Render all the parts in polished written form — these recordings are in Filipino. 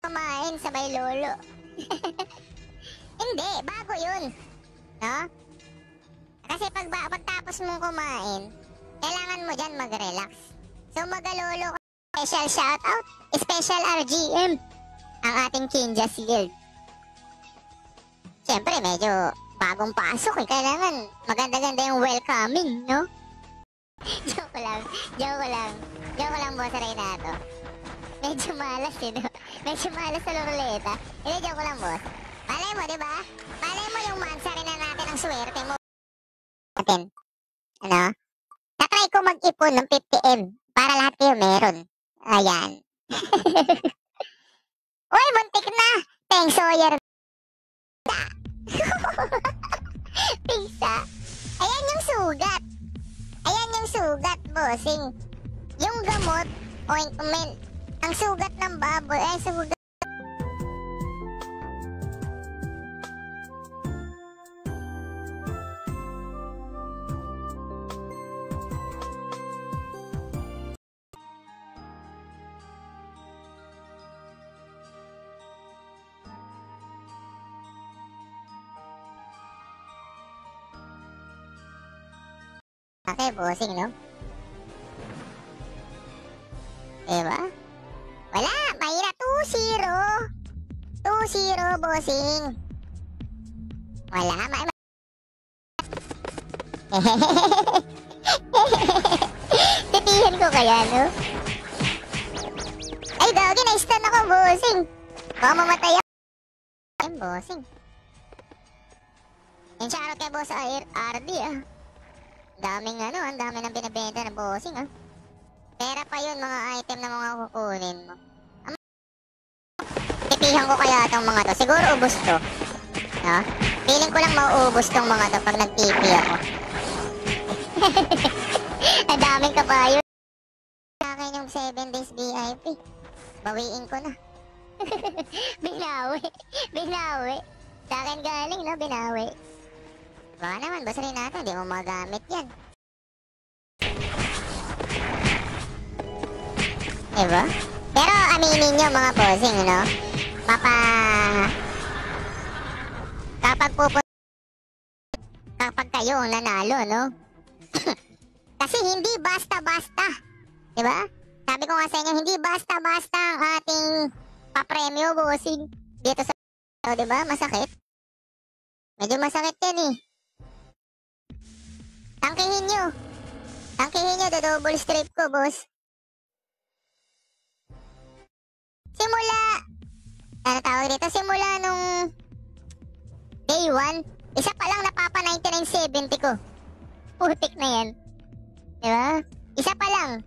Kumain sabay lolo. Hindi, bago yun. No? Kasi pagtapos mong kumain, kailangan mo dyan mag-relax. So magalolo ka. Special shoutout, special RGM, ang ating Kinja Shield. Siyempre, medyo bagong pasok eh. Kailangan maganda-ganda yung welcoming, no? Joke lang, Boss Renato. Medyo malas eh, no? Medyo malas sa ruleta. Hindi, joke lang, boss. Malay mo, diba? Malay mo yung mansari na natin ang swerte mo. Natin. Ano? Tatry ko mag-ipon ng 50M para lahat kayo meron. Ayan. Uy, muntik na! Teng Sawyer. Pisa. Ayan yung sugat. Ayan yung sugat, bossing. Yung gamot, ointment. Ang sugat ng baboy, ay sugat. Okay, bossing, no? Diba? Wala, mahirap. 2-0. 2-0, bossing. Wala, titihan ko kaya, no? Ay, gagi, na-stun ako, bossing. Baka mamatay ako. Ay, bossing. Yung shoutout kay boss RD, ah. Daming ang dami ng binibenta ng bossing, ah. Pera pa yun, mga item na mga kukunin mo. Titihan ko kaya itong mga to. Siguro ubos to. No? Feeling ko lang mauubos tong mga to pag nag-TP ako. Ang daming kapayo. Sa akin yung 7 days VIP. Bawiin ko na. Binawi. Sa akin galing, no? Binawi. Baka naman, basta rin natin. Hindi mo magamit yan. Diba? Pero aminin nyo mga bossing, no? Kapag kayo ang nanalo, no? Kasi hindi basta-basta. Diba? Sabi ko nga sa inyo, hindi basta-basta ang ating papremyo, bossing. Dito sa diba? Masakit. Medyo masakit yan eh. Tangkihin nyo, double strip ko, boss. Simula nung day 1, isa pa lang napapa 99.70 ko. Putik na yan. Diba? Isa pa lang.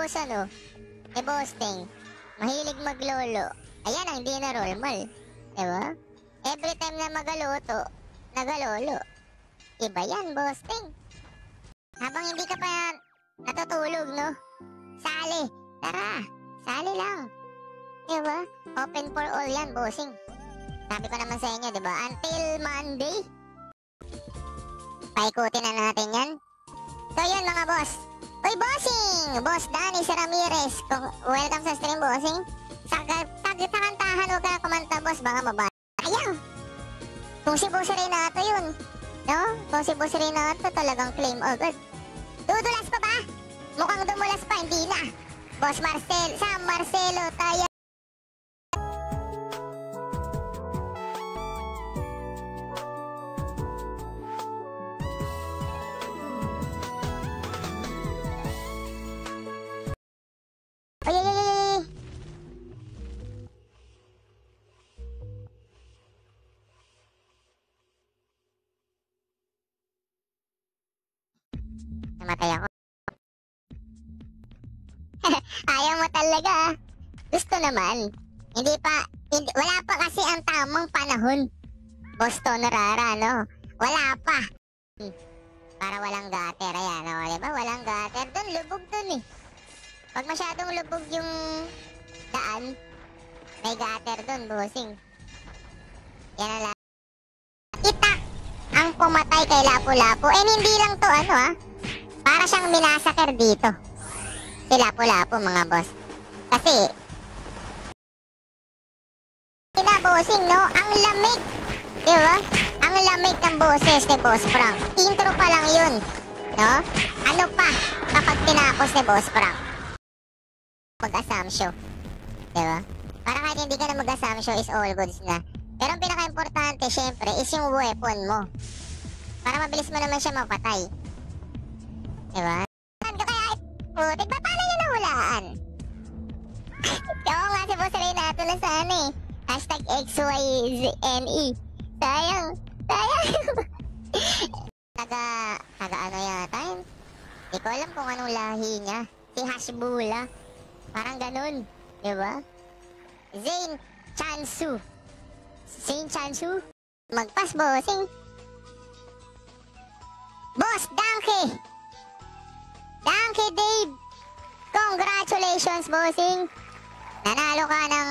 Boss boss Ting, mahilig maglolo. Ayan ang hindi na normal. Diba? Every time na nagalolo. Iba yan, boss Ting. Habang hindi ka pa natutulog, no? Sali. Tara, sali lang. Diba? Open for all yan, bossing. Sabi ko naman sa inyo, diba? Until Monday. Paikutin na natin yan. So yun mga boss. Uy, bossing! Boss Danny Ramirez. Welcome sa stream, bossing. Sa kantahan, huwag ka kumanta, boss. Baka mabasa. Ayaw! Kung si Boss Renato yun, no? Kung si Boss Renato talagang claim agad. Dudulas pa ba? Mukhang dumulas pa, hindi na. Boss Sam Marcelo, tayo. Namatay ako. Ayaw mo talaga. Gusto naman. Wala pa kasi ang tamang panahon. Boss Tonorara, no? Wala pa. Para walang gutter. Ayan, no? Diba? Walang gutter. Doon, lubog doon eh. Pag masyadong lubog yung daan, may gutter doon, bossing. Yan ang lahat. Itak ang pumatay kay Lapu-Lapu. And hindi lang to para siyang minasaker dito. Si Lapu-Lapu mga boss. Kasi, bossing no, ang lamig. Diba? Ang lamig ng boses ni Boss Frank. Intro pa lang yun. No? Ano pa kapag tinapos ni Boss Frank? Mag-assumption. Diba? Para kahit hindi ka na mag-assumption is all goods na. Pero ang pinaka-importante, syempre, is yung weapon mo. Para mabilis mo naman siya mapatay. Diba? Saan ka kaya? Putik, paano niya nahulaan? Oo nga, si Boss Ray nato na sana eh. Hashtag XYZNE. Sayang. Taga ano yata yun? Di ko alam kung anong lahi niya. Si Hashbula. Parang ganun. Diba? Zane Chansu. Magpas, bossing. Boss, Donkey Dave. Congratulations, bossing. Nanalo ka ng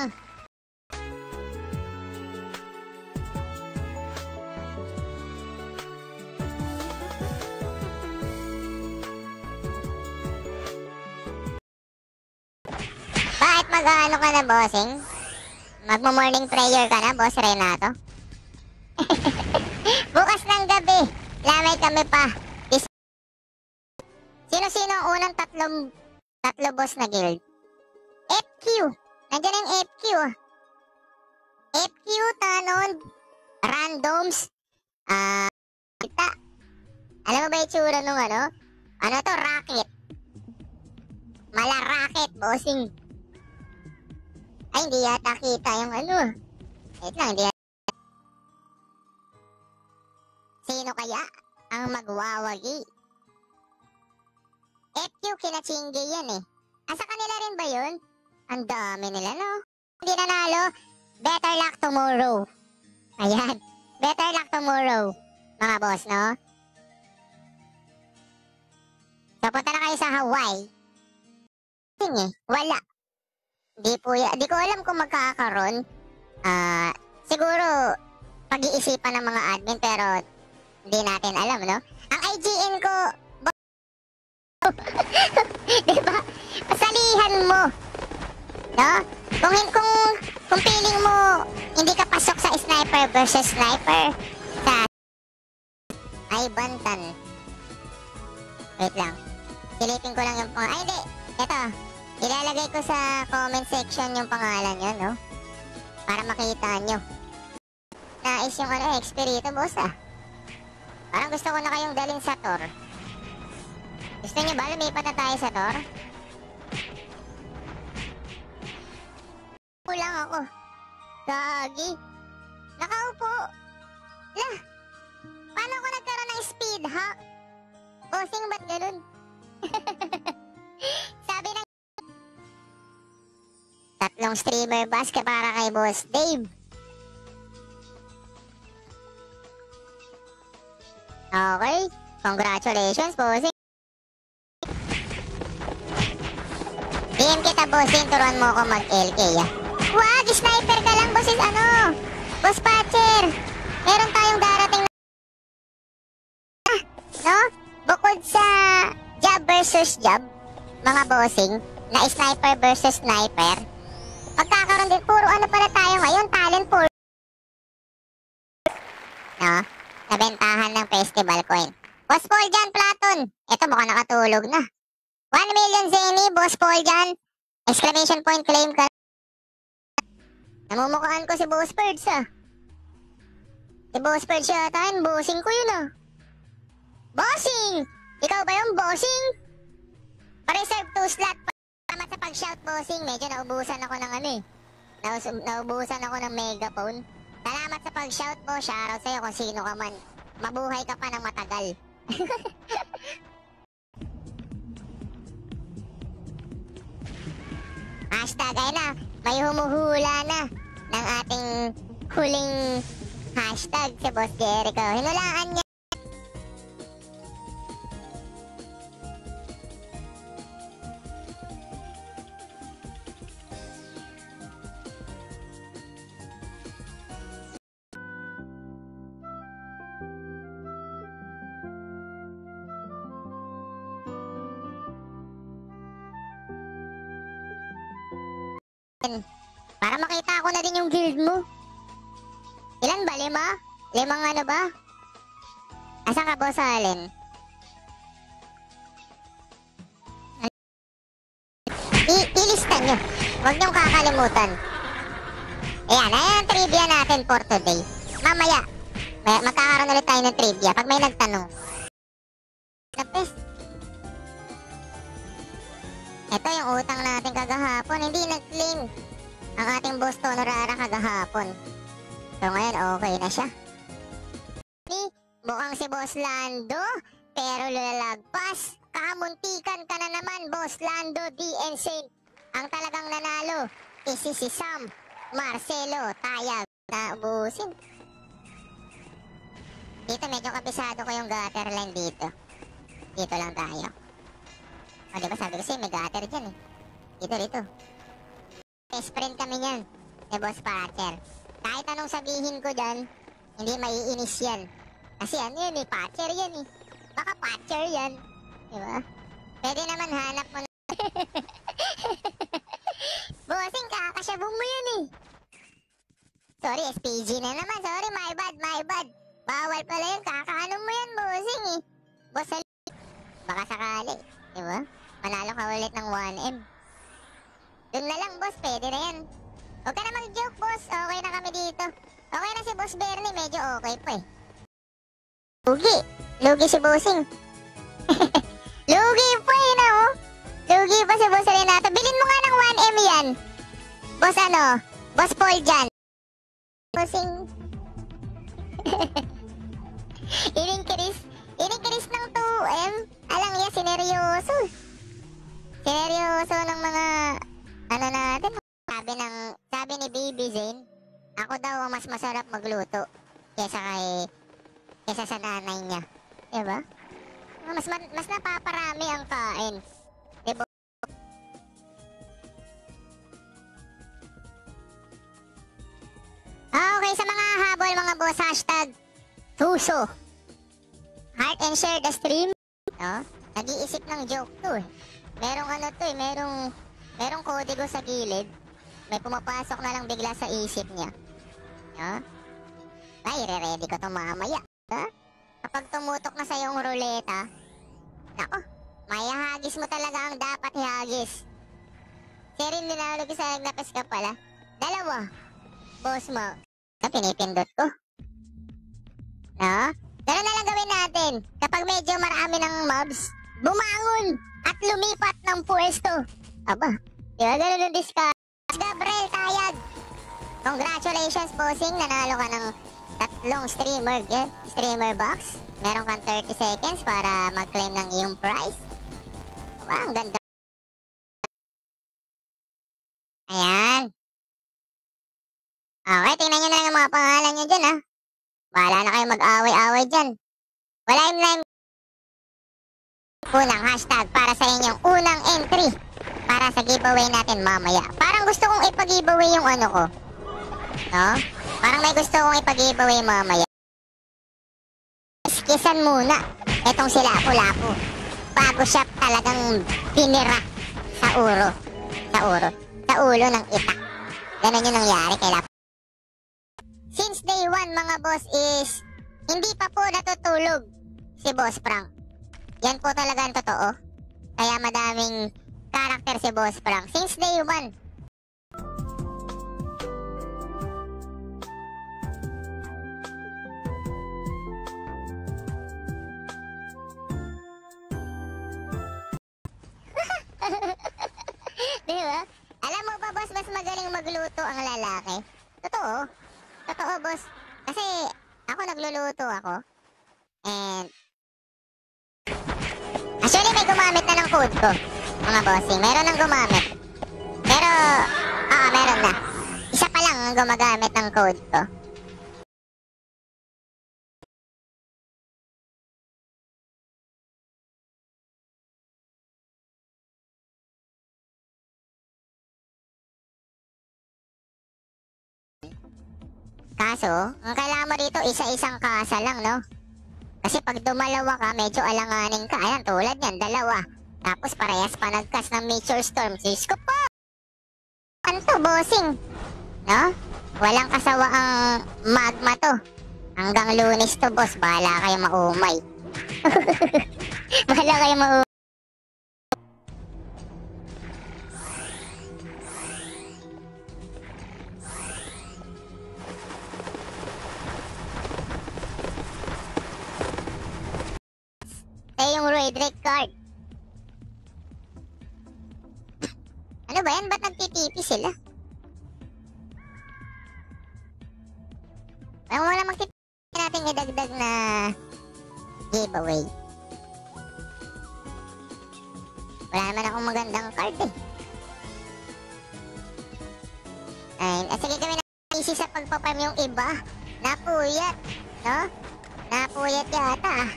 Bakit mag-ano ka na, bossing? Magmo-morning prayer ka na, Boss Renato? Bukas ng gabi, lamay kami pa. Sino-sino ang unang tatlo boss na guild? FQ. Nandiyan yung FQ. FQ, Tanon, Randoms, kita. Alam mo ba yung tsura nung ano? Ano to? Rocket. Rocket, bossing. Ay, hindi yata kita yung ano. Wait lang, hindi yata. Sino kaya ang magwawagi? FQ kinachingge yan eh. Asa kanila rin ba yun? Ang dami nila, no? Hindi nanalo. Better luck tomorrow. Ayan. Better luck tomorrow. Mga boss, no? So, punta na kayo sa Hawaii. Wala. Di ko alam kung magkakaroon. Siguro, pag-iisipan ng mga admin, pero hindi natin alam, no? Ang IGN ko, diba? Pasalihan mo. No? Kung feeling mo hindi ka pasok sa sniper versus sniper sa ay bantan. Wait lang. Silipin ko lang yung ay hindi. Ito. Ilalagay ko sa comment section yung pangalan nyo, no? Para makita nyo. Nais yung XP rito, boss, Parang gusto ko na kayong dalhin sa Tor. Gusto nyo ba lumipat na tayo sa Tor? Kulang ako. Gagi. Nakaupo. Lah. Paano ako nagkaroon ng speed hack? Bossing, ba't ganun? Sabi ng tatlong streamer basket para kay Boss Dave. Okay. Congratulations, bossing. DM kita, bossing. Turuan mo ako mag-LK, Wag! Sniper ka lang, bosses. Boss Patcher. Meron tayong darating na no? Bukod sa job versus job, mga bossing, na sniper versus sniper, magkakaroon din, puro pala tayo ngayon, talent pool. No? Nabentahan ng festival coin. Boss Paul dyan, Platon. Ito mukhang nakatulog na. 1 million Zeni, Boss Paul dyan. Exclamation point, claim ka. Namumukhaan ko si Boss Birds, Si Boss Birds yata, bossing ko yun, Bossing! Ikaw ba yung bossing? Pa-reserve 2 slot. Salamat sa pag-shout, bossing. Medyo naubusan ako ng naubusan ako ng megaphone. Salamat sa pag-shout mo. Shoutout sa'yo kung sino ka man. Mabuhay ka pa ng matagal. Hashtag ay na. May humuhula na ng ating huling hashtag si Boss Jericho. Hinulaan niya. Para makita ko na din yung guild mo. Ilan ba? 5? 5 ano ba? Asan ka, Boss Allen? Ilista nyo. Huwag nyong kakalimutan. Ayan ang trivia natin for today. Mamaya, magkakaroon ulit tayo ng trivia pag may nagtanong. Napes. Ito yung utang natin kagahapon. Hindi nag-claim ang ating Boss Tonorara kagahapon. So ngayon, okay na siya. Mukhang si Boss Lando, pero lalagpas. Kamuntikan ka na naman, Boss Lando DNC. Ang talagang nanalo is si Sam Marcelo Tayag. Naubusin. Dito medyo kabisado ko yung gutter line dito. Dito lang tayo. O diba sabi ko sa'yo may gutter dyan eh. Dito. Sprint kami niyan ni Boss Patcher. Kahit anong sabihin ko dyan, hindi maiinis yan. Kasi ano yan eh, Patcher yan eh. Baka Patcher yan. Diba? Pwede naman hanap mo na. Bossing, kakasyabong mo yan eh. Sorry, SPG na naman. Sorry, my bad. Bawal pala yun. Kakaano mo yan, bossing eh. Boss, baka sakali. Diba? Manalo ka ulit ng 1M. Doon na lang, boss. Pwede na yan. Huwag ka na mag-joke, boss. Okay na kami dito. Okay na si Boss Bernie. Medyo okay pa eh. Lugi si bossing. Lugi pa eh na oh. Lugi pa si Boss Renato. Bilin mo nga ng 1M yan. Boss Boss Paul dyan. Bossing. In-increase ng 2M. Alam niya, sineryoso. Sineryoso ng mga ano natin. Sabi ni Baby Zane, ako daw ang mas masarap magluto kesa sa nanay niya. Diba? Mas napaparami ang kain. Diba? Okay, sa mga habol mga boss, hashtag Tuso. Heart and share the stream. No? Nag-iisip ng joke to eh. Merong ano to eh, merong kodigo sa gilid. May pumapasok na lang bigla sa isip niya. No? Ay, re-ready ko to mamaya. Ha? Kapag tumutok na sa yung ruleta, nako, mayahagis mo talaga ang dapat ihagis. Siya rin dinalog sa nagnapis ka pala. 2, boss mo. Pinipindot ko. No? Ganun na lang gawin natin. Kapag medyo marami ng mobs, bumangon at lumipat ng pwesto. Aba, di ba ganun ang discard? Gabriel Tayag, congratulations bossing. Nanalo ka ng 3 streamer box. Meron kang 30 seconds para mag-claim ng iyong prize. Wow, ang ganda. Ayan. Okay, tingnan nyo na lang yung mga pangalan nyo dyan ha. Wala na kayo mag-away-away dyan. Wala yung unang hashtag para sa inyong unang entry para sa giveaway natin mamaya. Parang gusto kong ipag-giveaway yung ano ko. No? Parang may gusto kong ipag-giveaway mamaya. Kisan muna etong si Lapu-Lapu bago siya talagang pinira sa ulo ng itak. Ganun yung nangyari kay Lapu. Since day 1 mga boss is hindi pa po natutulog si Boss Frank. Yan po talaga ang totoo. Kaya madaming karakter si Boss Frank since day 1. Diba? Alam mo ba boss, mas magaling magluto ang lalaki? Totoo. Totoo boss. Kasi ako nagluluto ako. And actually may gumamit na ng code ko. Mga bossing, meron nang gumamit. Pero meron na. Isa pa lang ang gumagamit ng code ko. Kaso, ang kailangan mo dito, isa-isang kasa lang, no? Kasi pag dumalawa ka, medyo alanganin ka. Ayan, tulad yan, 2. Tapos parehas pa nagkas ng Meteor Storm. Sis ko po! Ano to, bossing? No? Walang kasawaang magma to. Hanggang Lunes to, boss. Bahala kayo maumay. Bahala kayo maumay. Yung red card. Ano ba yan? Ba't nagtitipi sila? Parang wala magtitipi natin idagdag na giveaway. Wala naman akong magandang card eh. Ay, sige kami na easy sa pagpaparm yung iba. Napuyat, no? Napuyat yata ah.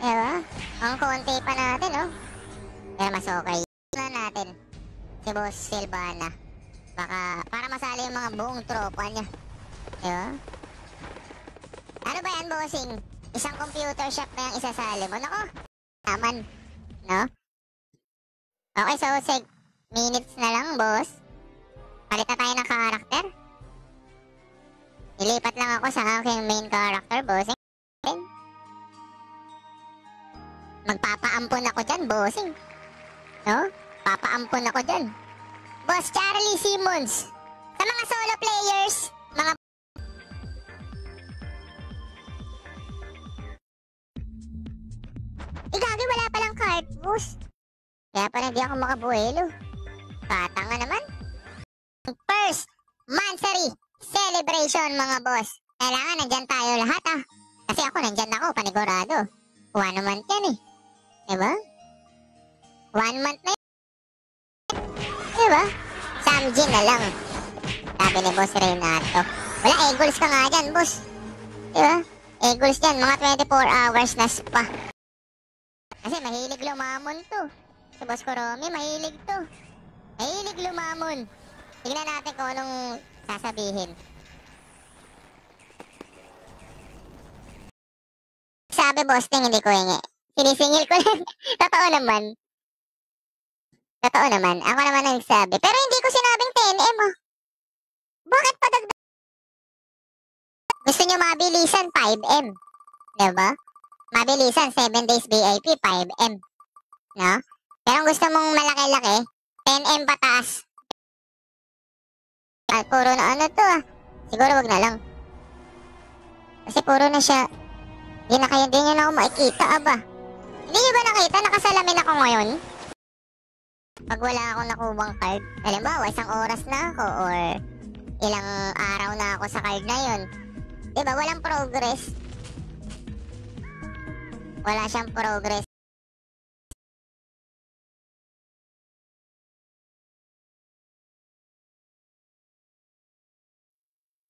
Diba? Ang konti pa natin, no? Pero mas okay. Na natin si Boss Silvana. Baka, para masali yung mga buong tropa niya. Diba? Ano ba yan, bossing? Isang computer shop na yung isasali mo. Nako, naman. No? Okay, so 6 minutes na lang, boss. Palit na tayo ng character. Ilipat lang ako sa aking main character, bossing. Magpapaampon ako dyan, bossing. No? Papaampon ako dyan. Boss Charlie Simmons. Sa mga solo players, mga... Igagi, wala palang card, boss. Kaya pala hindi ako makabuelo. Katanga naman. First Mansari celebration, mga boss. Kailangan nandyan tayo lahat, ah. Kasi ako nandyan ako, panigurado. 1 month yan eh. Diba? 1 month na yun. Diba? Samjin na lang. Sabi ni Boss Renato. Wala, Eagles ka nga dyan, boss. Diba? Eagles dyan, mga 24 hours na spa. Kasi mahilig lumamon to. Si Boss Koromi, mahilig to. Mahilig lumamon. Tignan natin kung anong sasabihin. Sabi, boss, ting hindi ko hingi. Sinisingil ko lang. Totoo naman. Totoo naman. Ako naman ang nagsabi. Pero hindi ko sinabing 10M ah. Bakit pa dagdag? Gusto nyo mabilisan 5M. Diba? Mabilisan 7 days VIP 5M. No? Pero kung gusto mong malaki-laki, 10M pataas. At puro na ano to ah. Siguro wag na lang. Kasi puro na siya. Hindi na kayo, hindi nyo na ako makikita aba. Hindi nyo ba nakita? Nakasalamin ako ngayon. Pag wala akong nakuwang card, halimbawa, 1 oras na ako or ilang araw na ako sa card na yun. Diba? Walang progress. Wala siyang progress.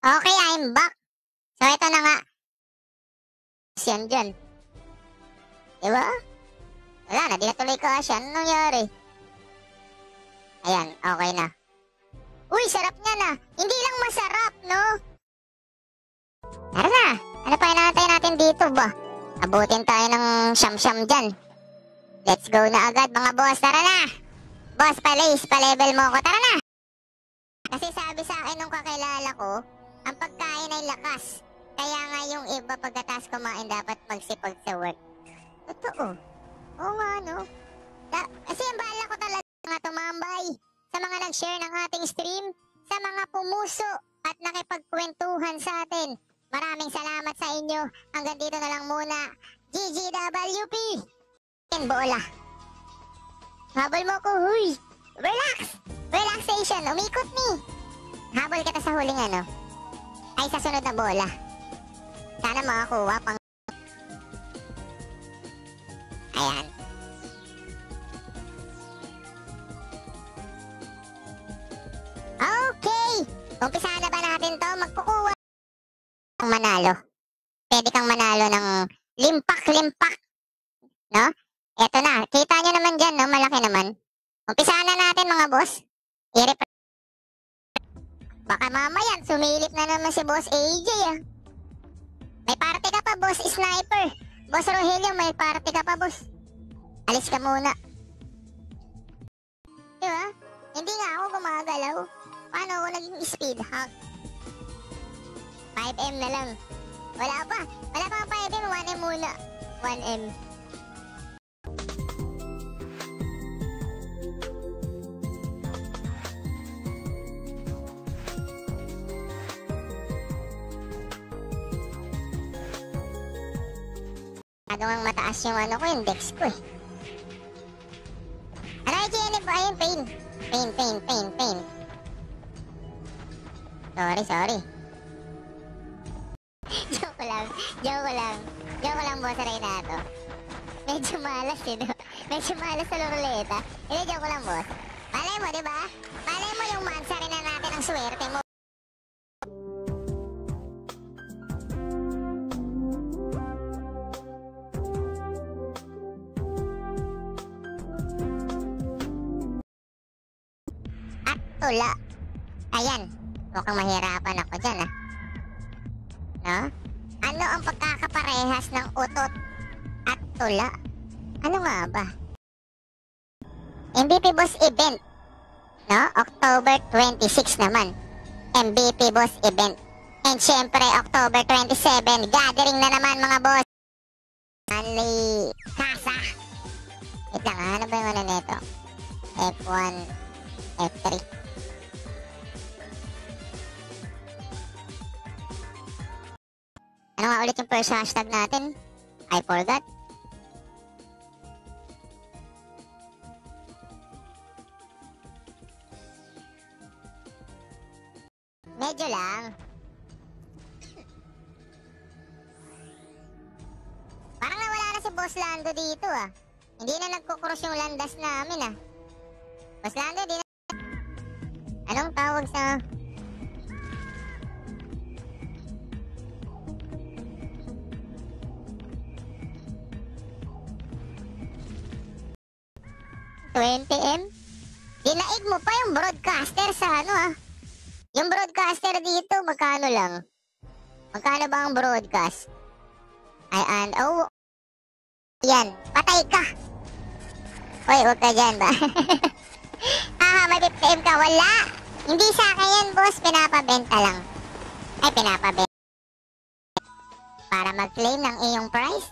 Okay, I'm back. So, ito na nga. Yan dyan. Diba? Wala na, di na tuloy ka siya. Anong nangyari? Ayan, okay na. Uy, sarap niya na. Hindi lang masarap, no? Tara na. Ano pa inaantay natin dito ba? Abutin tayo ng siyam-siyam dyan. Let's go na agad, mga boss. Tara na. Boss, pa-level mo ako. Tara na. Kasi sabi sa akin nung kakilala ko, ang pagkain ay lakas. Kaya nga yung iba pagkatas kumain dapat magsipag sa work. Totoo. Oo nga, no? Kasi ang bala ko talaga nga tumambay sa mga nag-share ng ating stream, sa mga pumuso at nakipagkwentuhan sa atin. Maraming salamat sa inyo. Hanggang dito na lang muna. GGWP! Bola. Habol mo ko, huy! Relax! Relaxation, umikot ni! Habol kita sa huling ano? Ay, sa sunod na bola. Sana makakuha pang... Ayan. Okay! Umpisahan na ba natin to? Magkukuha ng manalo. Pwede kang manalo ng limpak-limpak. No? Eto na. Kita nyo naman dyan, no? Malaki naman. Umpisahan na natin, mga boss. Baka mamaya, sumilip na naman si Boss AJ, ah. May party ka pa, Boss Sniper. Boss Rogelio, may party ka pa, boss. Alis ka muna. Diba? Hindi nga ako gumagalaw. Paano ako naging speed hack? 5M na lang. Wala pa. Wala pa ang 5M. 1M muna. 1M. Masyadong mataas yung ano ko, yung dex ko eh. Ano yung GNF ko? Ayun, pain. Pain. Sorry. Joke lang, boss Renato. Medyo malas eh, no? Medyo malas sa ruleta. Hindi, joke lang, boss. Malay mo, diba? Malay mo yung mansa rin na natin ang swerte mo. At tula. Ayan. Mukhang mahirapan ako dyan, ah. No? Ano ang pagkakaparehas ng utot at tula? Ano nga ba? MVP Boss Event. No? October 26 naman. MVP Boss Event. And syempre, October 27, gathering na naman mga boss. Manly Casa. Wait lang, ano ba yung ano nito? F1, F3. Ano nga ulit yung first hashtag natin? I forgot. Medyo lang. Parang nawala na si Boss Lando dito ah. Hindi na nagkukross yung landas namin ah. Boss Lando, di na... Anong tawag sa... $20M? Dinaig mo pa yung broadcaster sa ano ah. Yung broadcaster dito, magkano lang? Magkano ba ang broadcast? Oh. Yan, patay ka. Hoy, huwag ka dyan ba? May 50M ka, wala. Hindi sa akin yan, boss, pinapabenta lang. Ay, pinapabenta. Para mag-claim ng iyong price?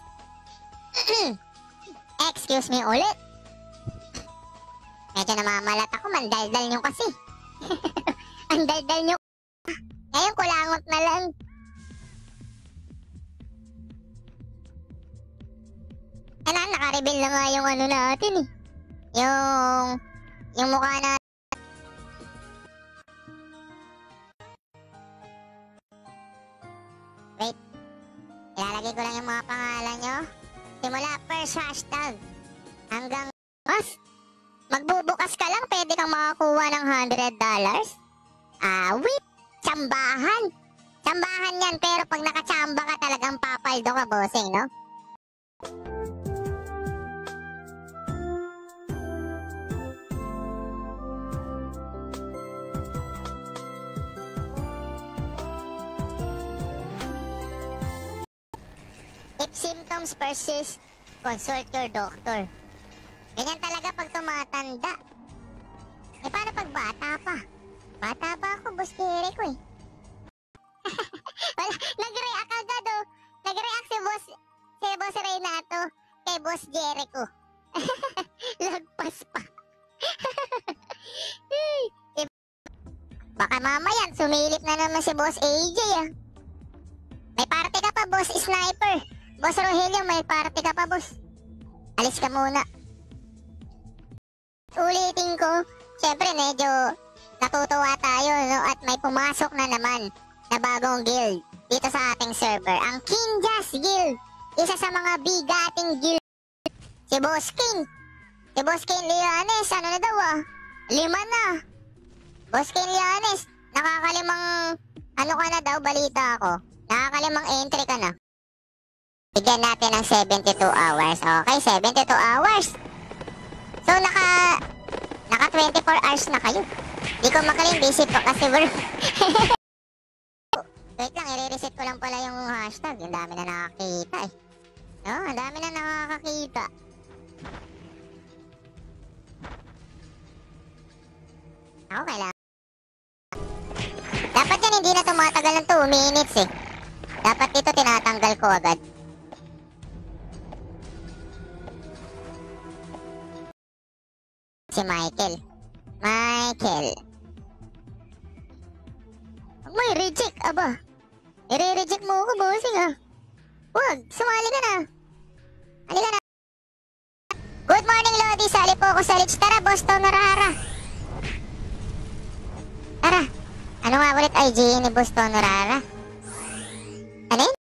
Excuse me ulit. Medyo namamalat ako, mandaldal nyo kasi. Mandaldal nyo. Ngayon, kulangot na lang. Naka-reveal na nga yung ano natin eh. Yung mukha natin. Wait. Ilalagay ko lang yung mga pangalan nyo. Simula first hashtag hanggang mas. Magbubukas ka lang, pwede kang makakuha ng $100. Wait. Tsambahan. Tsambahan yan, pero pag nakatsamba ka talagang papaldo ka, bossing, no? If symptoms persist, consult your doctor. Ganyan talaga pag tumatanda. Paano pag bata pa? Bata pa ako, Boss Jericho eh. Wala, nag-react agad oh. Nag-react si Boss Renato kay Boss Jericho. Lagpas pa. Baka mamaya sumilip na naman si Boss AJ ah. May party ka pa, Boss Sniper. Boss Rogelio, may party ka pa, boss. Alis ka muna. Ulitin ko, syempre medyo natutuwa tayo, no? At may pumasok na naman na bagong guild dito sa ating server. Ang Kinjas Guild. Isa sa mga bigating guild. Si Boss King. Si Boss King Lianes, ano na daw ah? 5 na. Boss King Lianes, nakakalimang, ano ka na daw, balita ako. Nakakalimang entry ka na. Bigyan natin ng 72 hours. Okay, 72 hours. So, naka 24 hours na kayo. Di ko makalim, busy pa kasi bro. Wait lang, i-reset ko lang pala yung hashtag. Ang dami na nakakita eh. No, ang dami na nakakakita. Ako kailangan. Dapat yan hindi na tumatagal ng 2 minutes eh. Dapat dito tinatanggal ko agad. Si Michael. Huwag mo i-reject, aba. I-reject mo ako, bossing ah. Huwag, sumali ka na. Halika na. Good morning, Lodi. Sali po ako sa Lich. Tara, boss to, Norara. Tara. Ano nga ulit IG ni Boss to, Norara? Ano yun?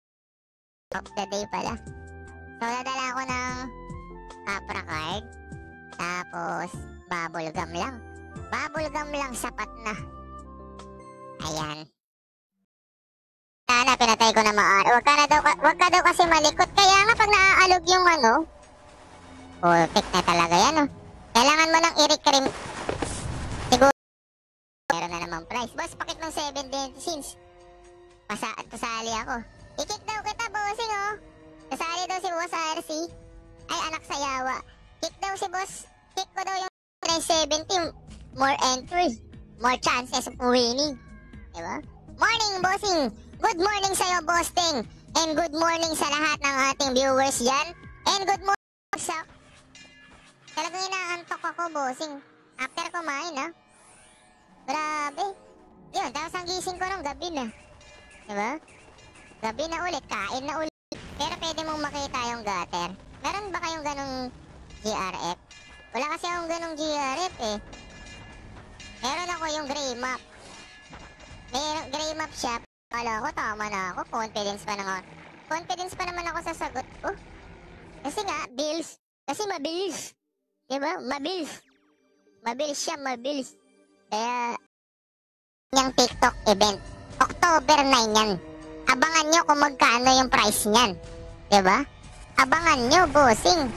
Of the day pala. So, nadala ako ng Capra card. Tapos, bubble gum lang. Bubble gum lang, sapat na. Ayan. Sana, pinatay ko na Wag ka daw kasi malikot. Kaya nga, pag naaalog yung ano, perfect na talaga yan, oh. Kailangan mo nang i-recrim. Siguro, meron na namang price. Boss, pakit ng 7 denticines. Pasali ako. I-kick daw kita, bossing, oh. Kasali daw si Boss RC. Ay, anak sa yawa. Kick daw si Boss. Kick ko daw yung 70. More entry. More chances of winning. Diba? Morning, bossing. Good morning sa'yo, bossing. And good morning sa lahat ng ating viewers dyan. And good morning sa... Talagang inaantok ako, bossing. After kumain, ha? Grabe. Yun, tapos ang gising ko nung gabi na. Diba? Gabi na ulit, kain na ulit. Pero pwede mong makita yung gutter. Meron ba kayong ganong GRF? Wala kasi akong ganong GRF eh. Meron ako yung gray map. May gray map siya. Kala ko, tama na ako. Confidence pa naman ako sa sagot ko. Kasi nga, bills. Kasi mabilis. Diba? Mabilis. Mabilis siya, mabilis. Kaya, yung TikTok event, October 9 yan. Abangan nyo kung magkano yung price niyan. Diba? Abangan nyo, bossing.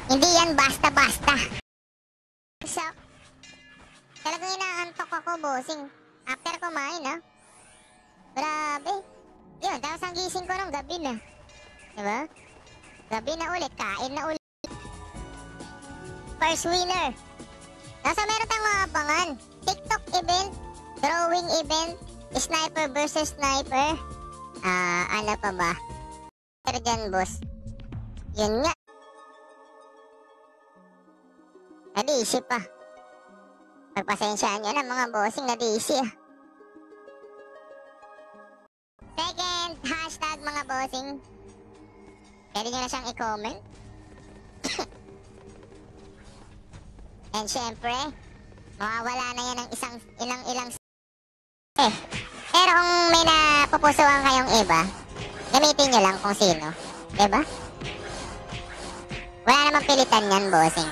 Hindi yan basta-basta. So, talagang inaantok ako, bossing. After kumain, ha? Grabe. Yun, tapos ang gising ko nung gabi na. Diba? Gabi na ulit, kain na ulit. First winner. Tapos meron tayong mga abangan. TikTok event, drawing event, sniper versus sniper. Ano pa ba? Pero dyan, boss. Yun nga. Nadisi pa. Pagpasensyaan nyo na mga bossing, nadisi ah. Second hashtag mga bossing. Pwede nyo na siyang i-comment. And syempre, mawawala na yan ng ilang pero kung may napupusuan kayong iba, gamitin nyo lang kung sino. Diba? Wala namang pilitan yan, bossing.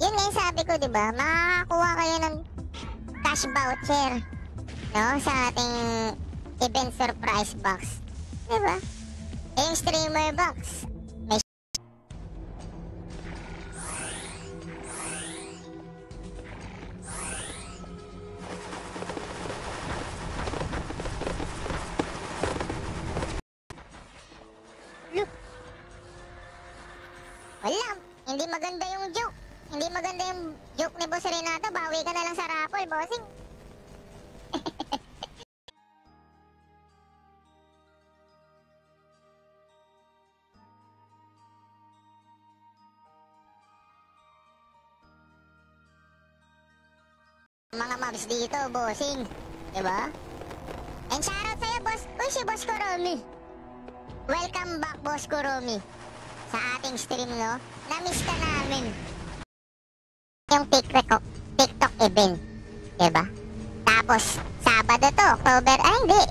Yun nga yung sabi ko, diba? Makakakuha kayo ng cash voucher, no? Sa ating event surprise box. Diba? Yung streamer box. May wala. Hindi maganda yung joke. Hindi maganda yung joke ni Boss Renato. Bawi ka na lang sa raffle, bossing. Mga mobs dito, bossing. Diba? And shoutout sa'yo, boss. Uy, si Boss Kuromi. Welcome back, Boss Kuromi. Sa ating stream, no? Na-miss ka namin. Yung TikTok event. Diba? Tapos, Sabado to, October. Ay, hindi.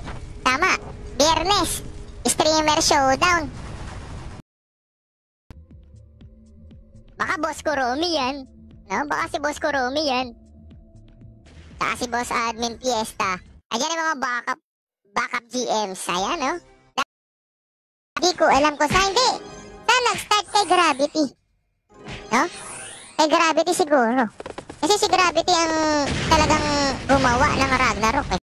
Tama. Biyernes. Streamer showdown. Baka Boss Kuromi yan. No? Baka si Boss Kuromi yan. Saka si Boss Admin Fiesta. Ayan yung mga backup GMs. Ayan, no? Hindi ko alam ko sa hindi. Saan nag-start kay Gravity? No? Kay Gravity siguro. Kasi si Gravity ang talagang gumawa ng Ragnarok eh.